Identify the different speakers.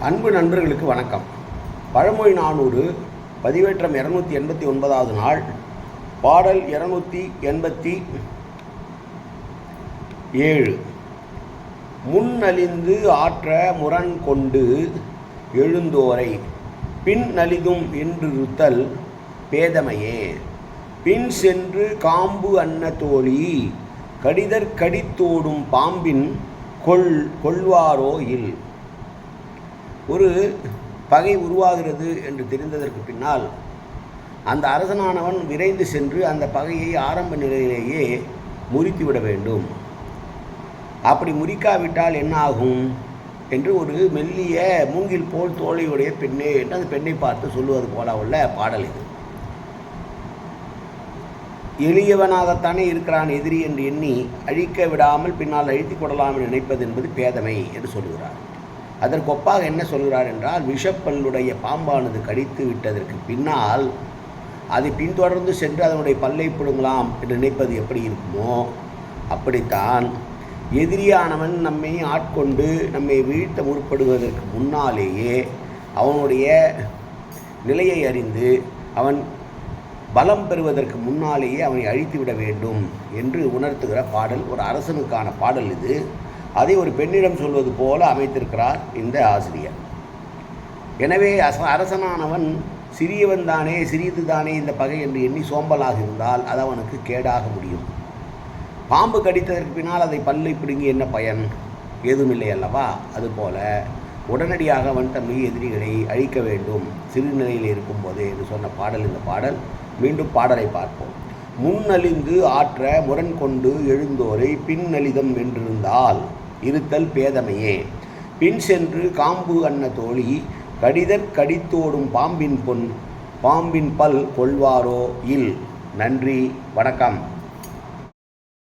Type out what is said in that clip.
Speaker 1: அன்பு நண்பர்களுக்கு வணக்கம். பழமொழி 400 பதிவேற்றம் 289வது நாள், பாடல் 287. முன்னலிந்து ஆற்ற முரண் கொண்டு எழுந்தோரை பின் நலிதும் என்றிருத்தல் பேதமையே. பின் சென்று காம்பு அன்ன தோழி கடிதற் கடித்தோடும் பாம்பின் கொள்வாரோ இல். ஒரு பகை உருவாகிறது என்று தெரிந்ததற்கு பின்னால் அந்த அரசனானவன் விரைந்து சென்று அந்த பகையை ஆரம்ப நிலையிலேயே முறித்துவிட வேண்டும். அப்படி முறிக்காவிட்டால் என்ன ஆகும் என்று ஒரு மெல்லிய மூங்கில் போல் தோழியுடைய பெண்ணே என்று அந்த பெண்ணை பார்த்து சொல்லுவது போல உள்ள பாடல் இது. எளியவனாகத்தானே இருக்கிறான் எதிரி என்று எண்ணி அழிக்க விடாமல் பின்னால் அழித்து கொள்ளலாம் என்று நினைப்பது என்பது பேதமை என்று சொல்லுகிறார். அதற்கு ஒப்பாக என்ன சொல்கிறார் என்றால், விஷப்பல்லுடைய பாம்பானது கடித்து விட்டதற்கு பின்னால் அதை பின்தொடர்ந்து சென்று அதனுடைய பல்லை பிடுங்கலாம் என்று நினைப்பது எப்படி இருக்குமோ அப்படித்தான் எதிரியானவன் நம்மை ஆட்கொண்டு நம்மை வீழ்த்த முற்படுவதற்கு முன்னாலேயே அவனுடைய நிலையை அறிந்து அவன் பலம் பெறுவதற்கு முன்னாலேயே அவனை அழித்துவிட வேண்டும் என்று உணர்த்துகிற பாடல், ஒரு அரசனுக்கான பாடல் இது. அதை ஒரு பெண்ணிடம் சொல்வது போல அமைத்திருக்கிறார் இந்த ஆசிரியர். எனவே அரசனானவன் சிறியவன் தானே, சிறிது தானே இந்த பகை என்று எண்ணி சோம்பலாக இருந்தால் அது அவனுக்கு கேடாக முடியும். பாம்பு கடித்ததற்கு பின்னால் அதை பல்லை பிடுங்கி என்ன பயன்? ஏதுமில்லை அல்லவா? அதுபோல உடனடியாக அவன் தம்மை எதிரிகளை அழிக்க வேண்டும் சிறு நிலையில் இருக்கும்போதே என்று சொன்ன பாடல் இந்த பாடல். மீண்டும் பாடலை பார்ப்போம். முன்னலிந்து ஆற்ற முரண் கொண்டு எழுந்தோரை பின்னலிதம் என்றிருந்தால் இருத்தல் பேதமையே. பின் சென்று காம்பு அன்ன தோழி கடிதற் கடித்தோடும் பாம்பின் பல் கொள்வாரோ இல். நன்றி, வணக்கம்.